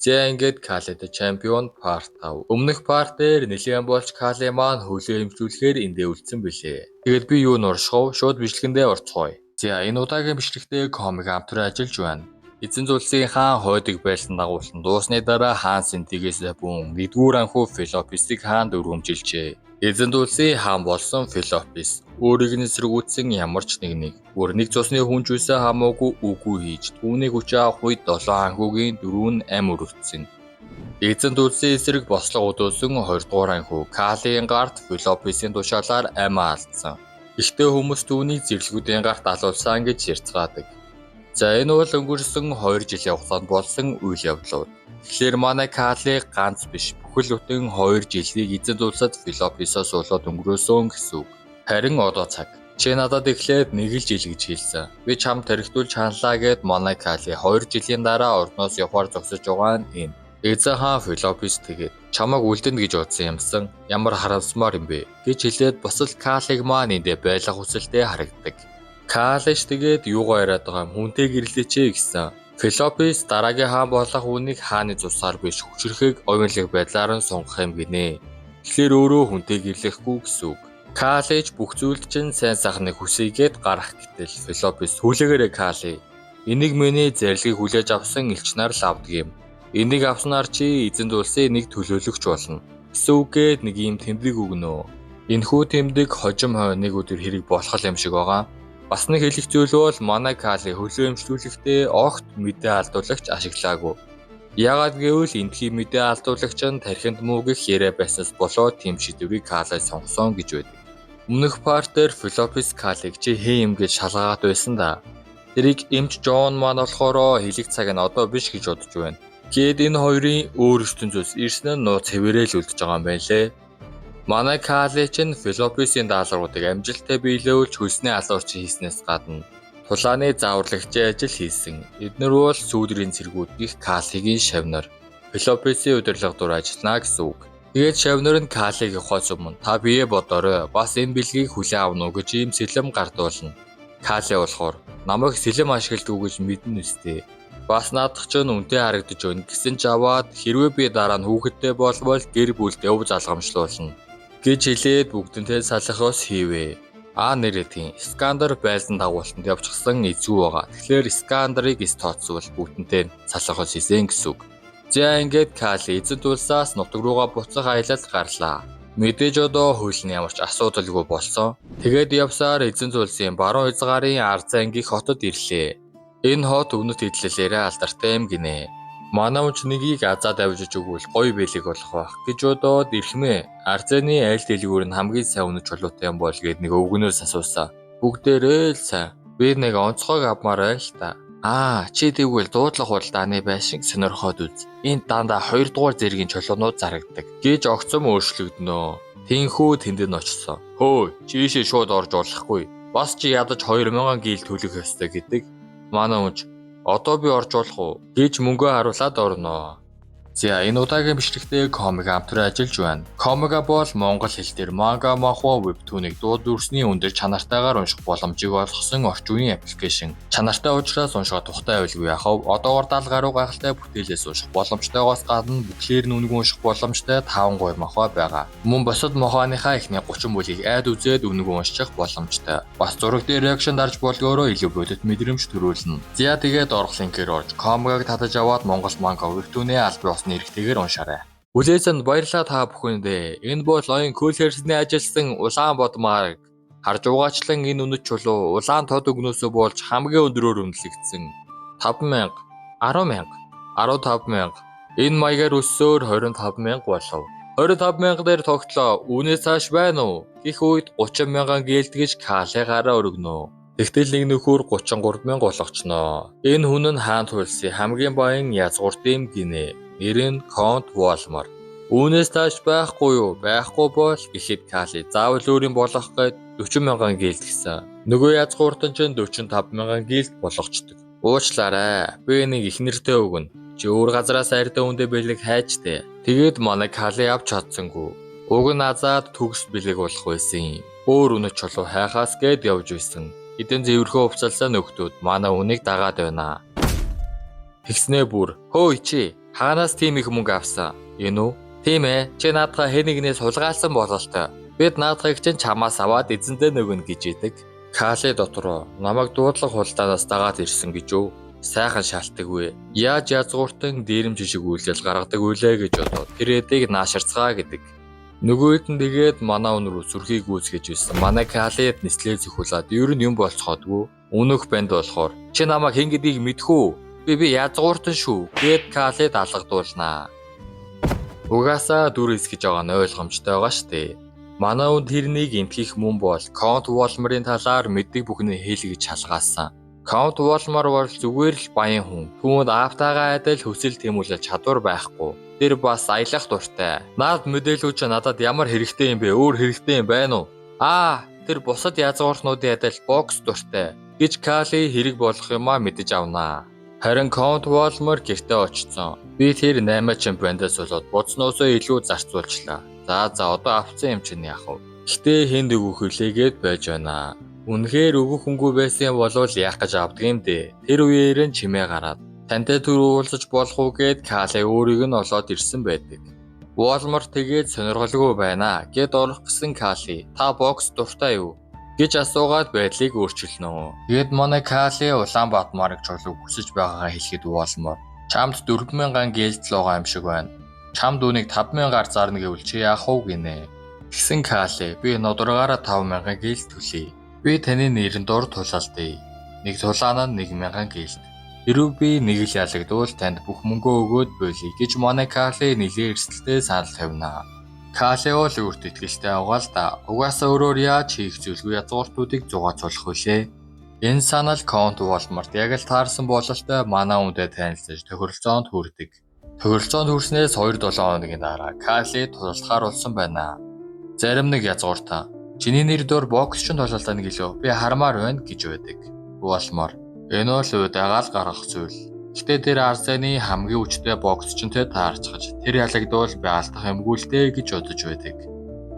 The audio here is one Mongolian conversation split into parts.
За ингээд Калид чемпион part 5. Өмнөх part дээр нэлээд болж Кали маань хөлөө эмчлүүлэхээр эндээ үлдсэн билээ. Тэгэд би юу нуршихав? Шууд бичлэгэндээ орцгоё. За энэ удаагийн бичлэгтээ комик амтраа ажиллаж байна. Эзэн зүйлсийн хаан хойдог байсан дагуулсан дуусны дараа хаан Синтигээс бүн 1-р анхуу Филописыг хаанд өргөмжилжээ. Эзэн зүйлсийн хаан болсон Филопис өөрийг нь эсэргүүцсэн ямар ч нэг бүр нэг цусны хүн ч үсэ хамаагүй үгүй хийж түүнийг хүч авах үед 7 анхуугийн 4 нь ам өрөвдсөн. Эзэн зүйлсийн эсрэг бослого өдөөсөн 2-р анхуу Калигийн гарт Филописийн тушаалаар ам алдсан. Ихтэй хүмүүс түүнийг зэрлэгүүдийн гарт алуулсан гэж ярьцгаадаг. За энэ бол өнгөрсөн 2 жилийн хугацаанд болсон үйл явдлууд. Тэгэхээр манай Кали ганц биш бүхэл бүтэн 2 жилийг эзэн зүйлсад Филописоос болоод өнгөрөөсөн гэсэн үг. Харин одоо цаг. Чи надад эхлээд 1 жил гэж хэлсэн. Би чамд тархитуулж ханлаа гэд манай Кали 2 жилийн дараа орноос явахаар зогсож байгаа нь энэ. Эзэн хаан Филопис тэгээд чамайг үлдэнэ гэж бодсон юмсан. Ямар харамсмаар юм бэ гэж хэлээд босол Калиг маань эндэ байлгах хүсэлтэй харагдаг. Калиш тэгээд юугаар яриад байгаа юм хүнтэй гэрлээч гэсэн. Филопис дараагийн хаан болох үнийг хааны цусаар биш хүчрэхэг оюунлаг байдлаар нь сунгах юм гинэ. Тэгэхээр өөрөө хүнтэй гэрлэхгүй гэсэн үг. Калич бүх зүйлд чинь сайн сайхныг хүсьегээд гарах гэтэл Филопис хүлээгээрээ Кали. Энийг миний зэрлэгийг хүлээж авсан элч нар л авдаг юм. Энийг авснаар чи эзэн дуулсын нэг төлөөлөгч болно. Гэсэн үгээд нэг юм тэмдэг өгнө. Энэхүү тэмдэг хожим хойныг өдөр хэрэг болох юм шиг байгаа. Бас нэг хэлэх зүйл бол манай Кали хөлөө эмчлүүлэхдээ огт мэдээ алдуулагч ашиглаагүй. Яагаад гэвэл эндхийн мэдээ алдуулагч нь тархинд муугих яриа байснаас болоод тийм шийдвэрийг Кали сонгосон гэж байдаг. Өмнөх партер Филопис Калиг чи хээ юм гэж шалгаагаад байсан да. Тэрийг эмч Жон маань болохоор хэлэх цаг нь одоо биш гэж бодож байна. Гээд энэ хоёрын өөр ертөнцөөс ирсэн нь нууц хэвээрэл үлдэж байгаа юм байлээ. Манай Кали чинь Филописийн даалгавруудыг амжилттай биелүүлж хөлсний алуурч хийснээс гадна тулааны зааварлагчийн ажил хийсэн. Эднэр бол сүүдрийн цэргүүд гих Калигийн шавнар. Филописийн удирдлага дур ажиллана гэсэн үг. Тэгээд шавнар нь Калиг явахаас өмнө та бие бодоорой. Бас энэ бэлгийг хүлээн авна уу гэж ийм сэлэм гардуулна. Кали болохоор намайг сэлэм ашигладаг гэж мэднэ үстэй. Бас наадах ч үнтэй харагдаж байна гэсэн ч аваад хэрвээ би дараа нь хүүхэдтэй болбол гэр бүлд өв залгамжлуулна гэж хэлээд бүгдэнтэй салхиос хийвэ. Нэрээ тийм Скандер байлдан дагуултанд явчихсан эзүү байгаа. Тэгэхээр Скандерыг тооцвол бүгдэнтэй салхиос хийсэн гэсэн үг. За ингээд Кали эзэн дуулсаас нутаг руугаа буцах аялалд гарлаа. Мэдээж одоо хөл нь ямар ч асуудалгүй болсон. Тэгээд явсаар эзэн дуулсын баруун хязгаарын ард зангих хотод ирлээ. Энэ хот өмнөд хэдлэлээрээ алдартай юм гинэ. Манай хүч нэгийг азаад авчиж өгвөл гоё бэлэг болох байх гэж бодоод ирхмээ. Арзаны айл дэлгүүр нь хамгийн сайн үнэч чулуутай юм бол гээд нэг өвгнөөс асуусан. Бүгдээрээ л сайн. Би нэг онцгойг авмаар л та. Чи тэгвэл дуудлага хуралдааны байшин сонирхоод үз. Энд дандаа 2 дугаар зэргийн чулуунууд зарагддаг. Гэж огцом өөрчлөгдөнө. Тинхүү тэнд нь очсон. Хөөе, чишээ шууд орж болохгүй. Бас чи ядаж 2000 гил төлөх ёстой гэдэг. Манай хүч одоо би орж болох уу гэж мөнгөө харуулад орно. За энэ удаагийн бичлэгтээ комик амтраа ажиллаж байна. Комига бол монгол хэл дээр манга махуа вебтүүнийг дуу дүрсний өндөр чанартайгаар унших боломжийг олгосон орчин үеийн аппликейшн. Чанартай учраас уншихад тухтай байлгүй яхав. Одоогоор 70 гаруй гайхалтай бүтээлээс унших боломжтойгоос гадна бүхлээр нь үнэн унших боломжтой 5 гоё махуа байгаа. Мөн босод махуаныхаа эхний 30 бүлгийг айд үзээд үнэн унших боломжтой. Бас зураг дээр реакшн дарж болгоороо илүү бодит мэдрэмж төрүүлнэ. За тэгээд орох линкээр орж комигаг татаж аваад монгол манга вебтүүнээ аль нэрхтэйгээр уншаарай. Үлээсэнд баярлалаа та бүхэндээ. Энэ бол оюун кулерсний ажилсан Улаанбод марк. Харж угаачлан энэ үнэт чулуу улаан тод өгнөөсөө болж хамгийн өдрөөр үнэлэгдсэн. 50,000, 10,000, 15,000. Энэ маягаар өссөөр 25,000 болов. 25,000 дээр тогтлоо. Үүнээс цааш байна уу? Гэх үед 30,000 гэлдгэж Калигаараа өргөнө. Тэгтэл нэг нөхөр 33,000 болгочноо. Энэ хүн нь хаан туйлсын хамгийн баян язгуурт юм гинэ. Нэр нь Конт Волмар. Үүнээс тааш байхгүй юу? Байхгүй бол гэхэд Кали заавал өөрийн болох гээд 40,000 гэлд гисэн. Нөгөө язгуурт нь ч 45,000 гэлд болгочдөг. Уучлаарай. Би нэг их нэртэй өгнө. Чи өөр газараас айртай үндэ бэлэг хайчтэй. Тэгээд манай Кали авч чадсангүй. Уг нь азаад төгс бэлэг болох байсан юм. Өөр үнэч чулуу хайхаас гээд явж байсан. Эдэн зэвэрхөө хувцалсан нөхдүүд манай үнийг дагаад байна. Тэгснээ бүр хөөе чи Хаанаас тийм их мөнгө авсан? Энэ үү? Тийм ээ. Чи наадхаа хэн нэгнээс хулгайлсан бололтой. Бид наадхыг чинь чамаас аваад эзэндээ нөгөнө гэж идэг. Кали дотроо намайг дуудлага хулдаанаас дагаад ирсэн гэж үү? Сайхан шалтгагүй. Яаж язгууртан дээрэмж шиг үйлдэл гаргадаг үлээ гэж бодоод тэр эдийг нааширцгаа гэдэг. Нөгөөд нь тэгээд манай өнөр сүрхийг гүйцгэж байсан. Манай Калид нислээ зөхүүлээд ер нь юм болцоодгүй. Үнөх банд болохоор чи намайг хэн гэдгийг мэдхүү. Би язгууртан шүү. Гэт Калид алгадуулнаа. Угаасаа дүрс гэж байгаа нь ойлгомжтой байгаа штэ. Манай үн тэрнийг эмтгэх мөн бол Конт Волмарын талаар мэддэг бүхний хэлгэж шалгаасан. Конт Волмар бол зүгээр л баян хүн. Түүнд аавтайгаа адил хөсөл тэмүүлэл чадвар байхгүй. Тэр бас аялах дуртай. Наад мэдээлүү чи надад ямар хэрэгтэй юм бэ? Өөр хэрэгтэй юм байна уу? Тэр бусад язгууртнуудын адил бокс дуртай гэж Кали хэрэг болох юмаа мэдэж авнаа. Харин Конт Волмар гэртээ очсон. Би тэр 8 чемпиондаас болоод буцноосоо илүү зарцуулчлаа. За одоо авцсан юм чинь яах вэ? Гэтэ хэнд өгөх хүлээгээд байж байна. Үнэхээр өгөхөнгүй байсан бол яах гэж авдаг юм дээ. Тэр үеэр нь чимээ гараад тантай төр уулзаж болох уу гэд Кали өөрийг нь олоод ирсэн байдаг. Волмар тэгээд сонирхолгүй байна гэд орох гэсэн Кали та бокс дуртай юу гэж асуугаад байдлыг өөрчилнө. Тэгэд манай Кали Улаанбаатарыг чулууг хүсэж байгаагаа хэлэхэд Волмар чамд 4,000 гэлт л байгаа юм шиг байна. Чамд үүнийг 5,000-аар зарна гэвэл чи яах вэ гинэ. Тэгсэн Кали би нодоргаараа 5,000 гэлт төлье. Би таны нэрэн дор тулаалдъя. Нэг тулаан нь 1,000 гэлт. Хэрвээ би нэг л ялагдвал танд бүх мөнгөө өгөөд болъё гэж манай Кали нэлээд эрсдэлтэй санал тавина. Кали бол өөртөө итгэлтэй байгаа л да. Угаасаа өөрөөр яаж хийх зүйлгүй язгууртуудыг зугаацуулах вүлээ. Энэ санал Конт Волмарт яг л таарсан бололтой манай хүнтэй танилцаж тохиролцоонд хүрдэг. Тохиролцоонд хүрснээс 2-7 хоногийн дараа Кали тусалдахаар болсон байна. Зарим нэг язгууртаа чиний нэр дор боксчин тололтоо гэлөө би хармаар байна гэж байдаг. Волмар энэ бол уйдагаал гарах зүйл. Гэтэ тэр Арсены хамгийн хүчтэй боксчинтэй таарчгаж тэр ялагдвал би алдах юмгүй л дээ гэж бодож байдаг.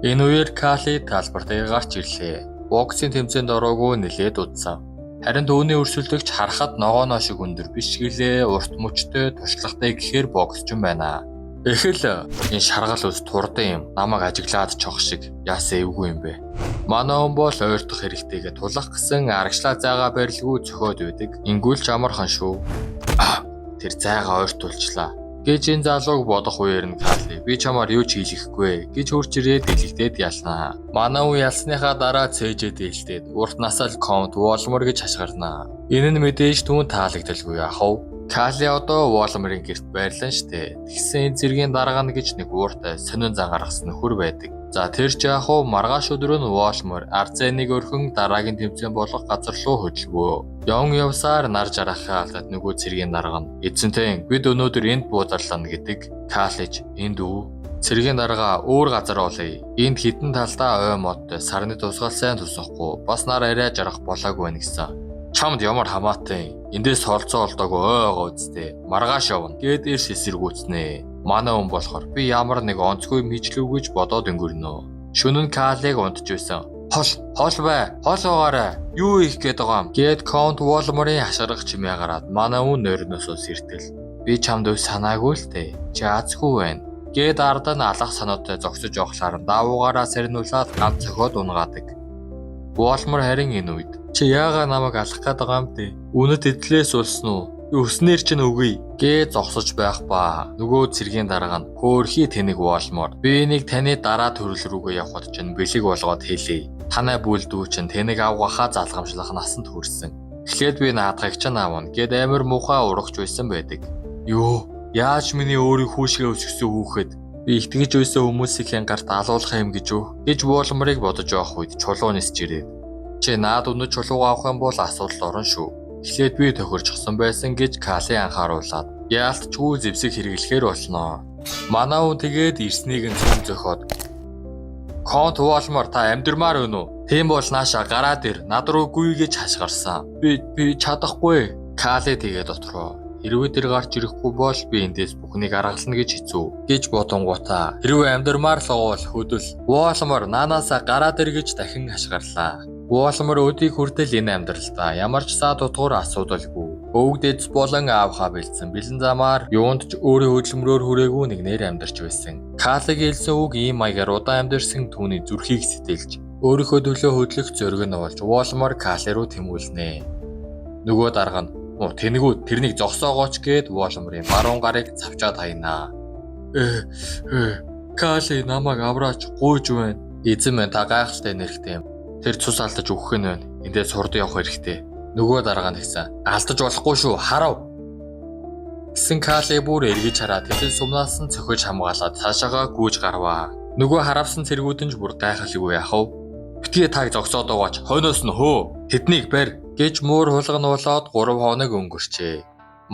Энэ үеэр Кали талбартаа гарч ирлээ. Боксийн тэмцээнд ороогүй нэлээд удсан. Харин түүний өрсөлдөгч харахад ногооно шиг өндөр биш гэлээ урт мөчтэй туршлагатай гэхээр боксчин байна. Эхэл энэ шаргал ус турдан юм. Намайг ажиглаад чох шиг яасан эвгүй юм бэ. Манай хүн бол ойртох хэрэгтэйгээ тулах гэсэн аргачлаа зайгаа барилгүй зөхөөд байдаг. Ингүүл ч амархан шүү. Тэр зайгаа ойртуулчлаа гэж энэ залууг бодох үеэр нь Кали би чамаар юу ч хийлэхгүй гэж хурж ирээд дэлгдээд ялнаа. Манай хүн ялсныхаа дараа цээжэд ээлтээд урт насаал Конт Волмар гэж хашгирнаа. Энэ нь мэдээж түүн таалагдaltaгүй яах вэ? Кали одоо Волмарын гэрт байрлан штэ. Тэгсэн энэ зэргийн дарга нь гэж нэг ууртай сонин зан гаргасан нөхөр байдаг. За тэр ч яах вэ? Маргааш өдөр нь Волмар Арсеныг өрхөн дараагийн тэмцээн болох газар руу хөдөлгөө. Явсаар нар жаргахаа алдаад нөгөө цэргийн дарга нь эзэнтэй бид өнөөдөр энд буударлана гэдэг. Калич энд үү? Цэргийн дарга өөр газар олъё. Энд хитэн талдаа ой модтой сарны тусгал сайн тусахгүй бас нар арай жаргах болоогүй байна гэсэн. Чамд ямар хамаатай эндээс холцоо олдоогүй ойгоо үсттэй маргааш явна гэд эрс эсэргүүцнэ. Манай хүн болохоор би ямар нэг онцгүй мэдлүү гэж бодоод өнгөрнө. Шөнө нь Калиг унтж байсан. Хол бай. Хол байгаарай. Юу их гээд байгаа юм гэд Конт Волмарын хашгирах чимээ гараад манай хүн нойрносоо сэртэл. Би чамд өв санаагүй л дээ. Чи азгүй байна. Гэд ард нь алах санаатай зогсож явахлаар давуугаараа сарниулаад ганц цохоод унгаадаг. Волмар харин энэ үед чи яагаад намайг алах гээд байгаа юм бэ? Үнэт эдлээс улсан уу? Өснөр чинь өгье гэж зогсож байх ба. Нөгөө цэргийн дарга нь хөөрхий тэнэг Волмар. Би энийг таны дараа төрөл рүүгээ явахад чинь бэлэг болгоод хэлье. Танай бүлдүү чинь тэнэг авгахаа залгамжлах насанд хүрсэн. Эхлээд би наадахыг чинь аавна гэд амар муухай урагч байсан байдаг. Юу? Яаж миний өөрийг хүүшгээ өсгсөн хүүхэд? Би итгэж байсан хүмүүсийн гарт алуулах юм гэж үү? Гэж Волмарыг бодож явах үед чулуу нисж ирээд. Чи наад өнөд чулуу авах юм бол асуудал орно шүү. Эхлээд би тохирчсон байсан гэж Кали анхааруулад яалтчгүй зэвсэг хэрэглэхээр болно. Манай хүн тэгээд ирснийг нь цөм зөхөөд Конт Волмар та амьдрмаар байна уу? Тийм бол нааша гараад ир над руу гүйе гэж хашгирсан. Би чадахгүй. Кали тэгээд дотроо хэрвээ тэр гарч ирэхгүй бол би эндээс бүхнийг аргална гэж хэцүү гэж бодонгуудаа хэрвээ амьдрмаар л овол хөдөл Волмар нанаасаа гараад ир гэж дахин хашгирлаа. Уолмор өдийг хүртэл энэ амьдралдаа ямар ч саа дутуур асуудалгүй. Өвгдөц болон аавхаа бэлдсэн бэлэн замаар юунд ч өөрийн хөдөлмөрөөр хүрээгүй нэгнээр амьдарч байсан. Калиг хэлсэн үг ийм маягаар удаан амьдарсан түүний зүрхийг сэтэлж өөрийнхөө төлөө хөдлөх зориг нь болж Уолмор Кали руу тэмүүлнэ. Нөгөө дарга нь "Тэнгүүд тэрнийг зогсоогооч" гэд Уолморын баруун гарыг цавчаад хаянаа. Кали намайг авраач гуйж байна. Эзэн минь та гайхалтай нэрхтэй юм. Тэр цус алдаж өгөх нь байна. Эндээс сурд явах хэрэгтэй. Нөгөө дарга нь гэсэн. Алдаж болохгүй шүү. Харав. Гэсэн Кали бүр эргэж хараад тэдэн сумнаас нь цохиж хамгаалаад цаашаага гүйж гарваа. Нөгөө харавсан цэргүүд нь ч бүр гайхалгүй яхав. "Битгий таг зогсоод байгаач. Хойноос нь хөө. Тэднийг барь" гэж муур хулгануулаад 3 хоног өнгөрчээ.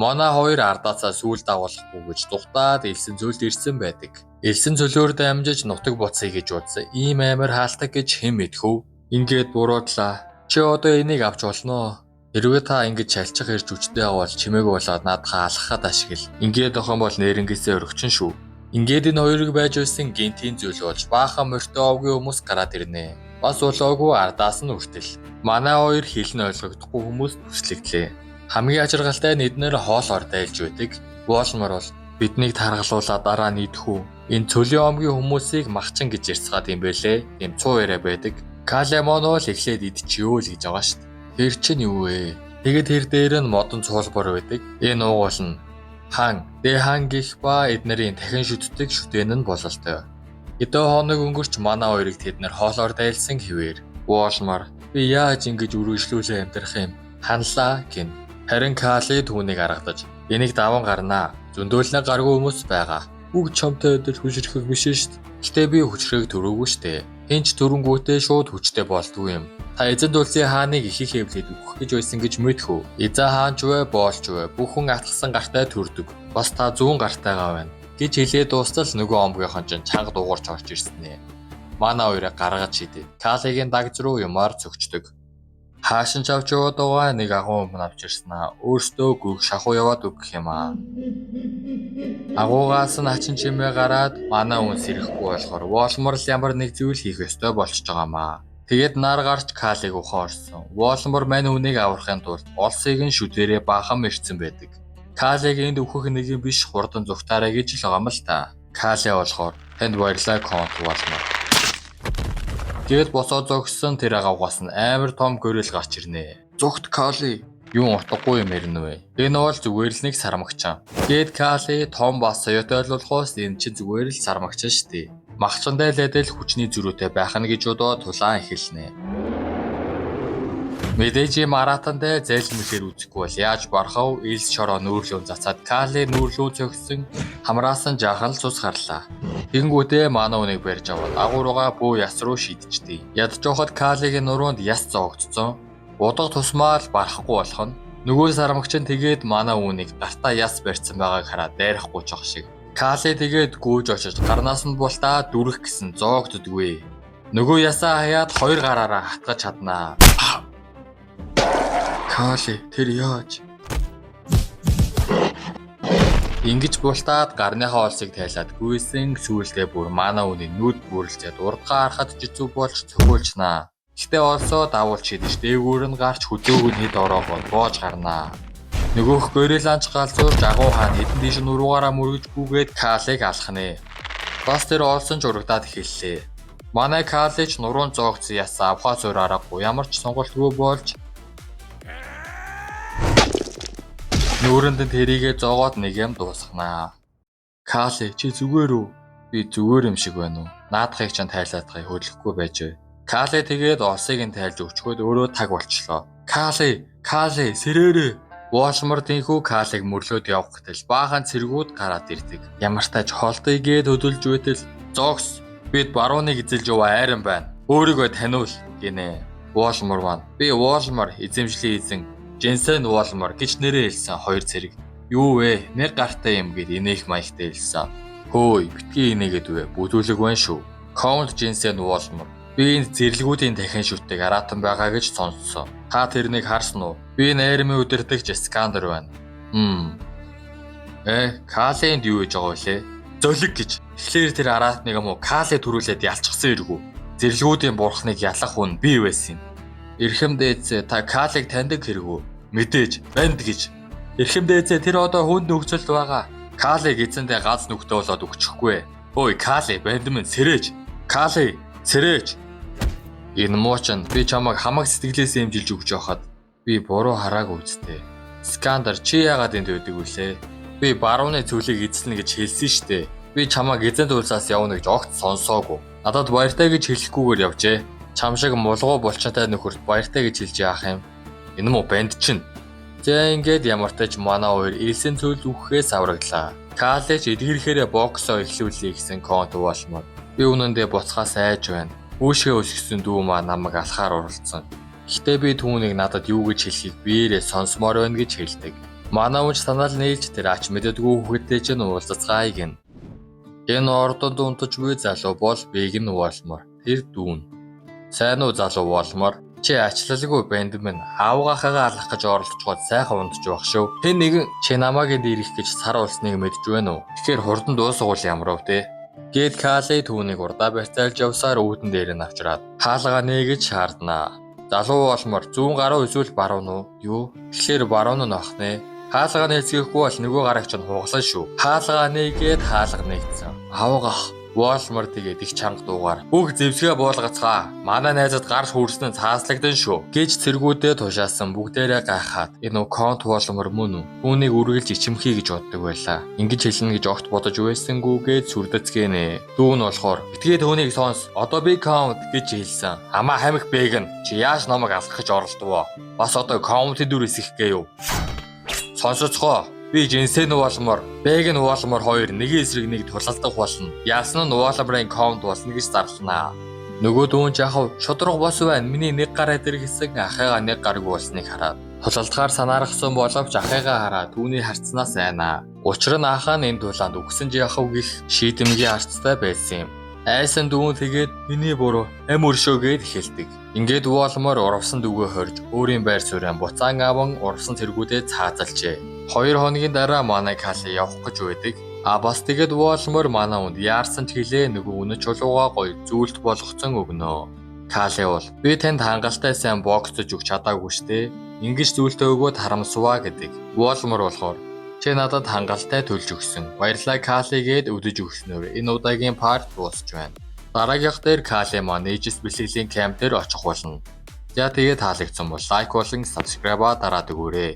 Манай хоёр ардаасаа сүүл дагуулахгүй гэж тухтаад элсэн цөлд ирсэн байдаг. Элсэн цөлөөр дамжиж нутаг буцъя гэж удсан. Ийм амар хаалтаг гэж хэн мэдхүү? Ингээд буруудлаа. Чи одоо энийг авч болноо. Хэрвээ та ингэж шалчих ирж үчтэй авал чимээг болоод наадхаа алхахад ашигла. Ингээд охин бол нэрнгээсээ өргөчн шүү. Ингээд энэ хоёрыг байж байсан гинтийн зүйл болж баахан морьтой овгийн хүмүүс гараад ирнэ. Бас улоогүй ардаас нь үртэл. Манай хоёр хэлн ойлгохдохгүй хүмүүс төслөгдлээ. Хамгийн ажиргалтай нь эднэр хоол ордайлж байдаг. Уолмор бол биднийг таргалуулаад дараа нийтэх үү. Энэ цөлийн омгийн хүмүүсийг махчин гэж ярьцгаад юм бэлээ. Тэм цуу яриа байдаг. Калемон бол эхлээд идчихөө л гэж байгаа штт. Тэр чинь юу вэ? Тэгээд тэр дээр нь модон цуулбар байдаг. Энэ уугуул нь хан, дэхан гих ба эднэрийн дахин шүтдэг шүтэн нь бололтой. Хэдэн хоног өнгөрч манай хоёрыг тэднэр хоолоор дайлсан хэвээр. Уолмор би яаж ингэж үргэлжлүүлээ амьдрах юм? Ханлаа гин. Харин Кали түүнийг аргадаж энийг даван гарнаа. Зөндөөлнө гаргүй хүмүүс байгаа. Үг чамтай адил хүчрэх биш шүү дээ. Гэтэ би хүчрэх төрөөгүй шүү дээ. Энд ч төрөнгүүтээ шууд хүчтэй болдгүй юм. Та эзэн дулсын хааныг ихийг хэвлээд өгөх гэж байсан гэж мэдхүү. Эзэн хаан ч вэ, боолч вэ, бүхэн атгсан гартай төрдөг. Бас та зүүн гартайгаа байна гэж хэлээд дуустал нөгөө омгийнхан чинь чанга дуугарч орж ирсэн. Манай хоёрыг гаргаж шидэв. Калигийн дагж руу юмар цогчдөг. Хаашин ч авч яваад байгаа нэг агуу өмнө авч ирснаа. Өөртөө гүг шахуу яваад өгөх юм аа. Агуугаас нь хачин чимээ гараад манай хүн сэрэхгүй болохоор Уолмор л ямар нэг зүйл хийх ёстой болчихж байгаамаа. Тэгээд нар гарч Калиг ухаорсон. Уолмор мань хүнийг аврахын тулд олсыг нь шүдэрээ баахан мэрцэн байдаг. Калиг энд өөхөх нэг юм биш хурдан зүгтаарай гэж л байгаа юм л та. Кали болохоор танд баярлалаа конт Уолмор. Гээд босоо зогссон тэр агавгаас нь амар том гөрөл гарч ирнэ. Зүгт Кали юу утгагүй юм ярина вэ? Энэ бол зүгээр л нэг сармагчаа. Гээд Кали том бас соёотой болохоос энэ чинь зүгээр л сармагчаа штэ. Махчандаа л адил хүчний зөрүүтэй байх нь гэж бодоод тулаан эхэлнэ. Мэдээж маратандаа зайлмэлэр үзэхгүй бол яаж барахав? Илс шороо нүүрлүүн цацаад Кали нүүрлүү цогсон хамраасан жаахан л цус гарлаа. Тэнгүүдээ манай үнийг барьж аваад агуургаа буу яс руу шидчихдэг. Ядж явахад Калигийн нуруунд яс зоогдсон. Удаа тусмаа л барахгүй болох нь нөгөө сармагч нь тэгээд манай үнийг гартаа яс барьсан байгааг хараад дайрахгүй ч ах шиг. Кали тэгээд гүйж очиж гарнаас нь бултаа дүрх гэсэн зоогддгүй. Нөгөө ясаа хаяад 2 гараараа хатгаж чаднаа. Кали тэр яаж? Ингиж бултаад гарныхаа олсыг тайлаад гүйсэн сүүлдээ бүр манай үний нүд бүрлжээд урдгаа харахад жицүү болж цохиулчнаа. Гэтэ олсоо давуулж шидэж дээгүүр нь гарч хөдөөгөө хэд ороогоо боож гарнаа. Нөгөөх гориланч галзуурж агуу хаан хэдэн тийш нуруугаараа мөргөж гүгээд Калиг алхнэ. Бас тэр олсон ч урагдаад эхэллээ. Манай Кали ч нуруун зоогцсон ясаа авхаа зураараагүй ямар ч сонголтгүй болж нүүрэнд тэрийгэ зоогоод нэг юм дуусгнаа. Кали чи зүгээр үү? Би зүгээр юм шиг байна уу? Наадахыг ч тайлаадахыг хөдлөхгүй байж вэ? Кали тэгээд олсыг нь тайлж өчгөөд өөрөө таг болчлоо. Кали сэрээрээ. Уолмор тэнхүү Калиг мөрлөөд явах гэтэл баахан цэргүүд гараад ирдэг. Ямар ч тач холдыг гээд хөдөлж байтал зогс бид барууныг эзэлж яваа айран байна. Өөрийгөө таниул гинэ. Уолмор маань би Уолмор эзэмшлийн эзэн Женсен Уолмор гэж нэрээ хэлсэн 2 цэрэг. Юу вэ? Нэг гартай юм гээд инех маягтай хэлсэн. Хөөе, битгий инегээд вэ? Бүдүүлэг байна шүү. Count Jensen Уолмор. Би энэ зэрлэгүүдийн дахин шүтдэг аратан байгаа гэж сонссон. Та тэрнийг харсан уу? Би найрмын удирдагч Скандер байна. Калинд юу гэж байгаа вэ? Золиг гэж. Тэгэхээр тэр аратныг юм уу Кали төрүүлээд ялчихсан эргүү. Зэрлэгүүдийн бурхныг ялах хүн би байсан юм. Эрхэм дээдсээ та Калиг таньдаг хэрэггүй? Мэдээж банд гэж. Эрхэм дээдсээ тэр одоо хүнд нөхцөлд байгаа. Калиг эзэндээ ганц нүхтэй болоод өгчихгүй. Ой Кали банд минь сэрэж. Кали сэрэж. Энэ муучин би чамайг хамаг сэтгэлээс эмжилж өгч байхад би буруу хараагүй үсттэй. Скандер чи яагаад энд байдаг вүлээ? Би барууны цөлийг эзэлнэ гэж хэлсэн штэ. Би чамайг эзэнт уулзаас явна гэж огт сонсоогүй. Надад баяртай гэж хэлэхгүйгээр явжээ. Чам шиг мулгуу булчинтай нөхөрт баяртай гэж хэлж яах юм? Энэ муу банд чинь. За ингээд ямар ч тач манай хоёр элсэн цөл үхэхээс авраглаа. Калич эдгэрхээрээ боксоо эхлүүлэе гэсэн конт болмоор. Би үнэндээ буцхаас айж байна. Үүшгээ өсгсөн дүү маа намайг алхаар уралцсан. Гэхдээ би түүнийг надад юу гэж хэлхийг биеэрээ сонсомоор байна гэж хэлдэг. Манай үнч санаал нээлж тэр ач мэддэггүй хүүхэдтэй чинь уулзацгаая гин. Энэ ордонд унтаж буй залуу бол бийг нь уалмаар. Тэр дүүн. Сайн уу залуу болмоор чи ачлалгүй банд минь аавгахаагаа алах гэж оролцоход сайхан унтж байх шүү. Хэн нэгэн чи намайг энд ирэх гэж сар улсныг мэдж байна уу? Тэгэхээр хурдан дуусгуул ямар вэ те? Гэт Кали түүнийг урдаа барьцаалж явсаар үүдэн дээр нь авчраад хаалгаа нээгэж шаарднаа. Залуу болмоор зүүн гаруй эсвэл баруун уу? Юу? Тэгэхээр баруун нь ахнаа. Хаалгаа нээцгээхгүй бол нөгөө гараг ч хугалсан шүү. Хаалгаа нээгээд хаалга нээгдсэн. Авгах Волмор тэгээд их чанга дуугаар бүх зэвсгээ буулгацгаа. Манай найзад гарш хүрсэн нь цааслагдсан шүү гэж цэргүүдээ тушаасан бүгдээрээ гайхаад энэ конт Волмор мөн үү? Түүнийг үргэлж ичимхий гэж боддог байлаа. Ингэж хэлнэ гэж огт бодож байсангүйгээд сүрдэцгэнэ. Дүүн болохоор битгээ түүнийг сонс. Одоо би конт гэж хэлсэн. Амаа хамиг бэгэн. Чи яаж намайг алах гэж оролдвоо? Бас одоо конт дүрээс их гээв. Сонсоцгоо. Би Жинсен Волмор, Бэгэн Волмор хоёр нэг эсрэг нэг тулалдах болно. Яасан нь Волморын конт болно гэж зарланаа. Нөгөө дүүн жахав шудраг бос байна. Миний нэг гараа дээр гэсэн ахыгаа нэг гараг болсныг хараад тулалдахаар санаарахсан боловч ахыгаа хараад түүний харцнаас айнаа. Учир нь ахаа нь энэ тулаанд үгсэн жахав гих шийдэмгийн арцтай байсан юм. Айсан дүүн тэгээд миний буруу ам өршөө гэд хэлдэг. Ингээд Волмор урвсан дүүгээ хорж өөрийн байр суурьан буцаан аван урвсан тэргүүдээ цаазалжээ. 2 хоногийн дараа манай Кали явах гэж байдаг. Бас тэгээд Волмор манай үнд яарсан ч гэлээ нөгөө үнэ чулуугаа гоё зүйлт болгоцсон өгнө. Кали бол би танд хангалттай сайн боксож өгч чадаагүй штэ. Ингиж зүйлтээ өгөөд харамсваа гэдэг. Волмор болохоор чи надад хангалттай төлж өгсөн. Баярлалаа Кали гээд өдөж өгснөөр энэ удаагийн парт дуусч байна. Дараагийнх дээр Кали маань ээжс бэлтгэлийн камп дээр очих болно. За тэгээд таалагдсан бол лайк болон subscribe дараад өгөөрэй.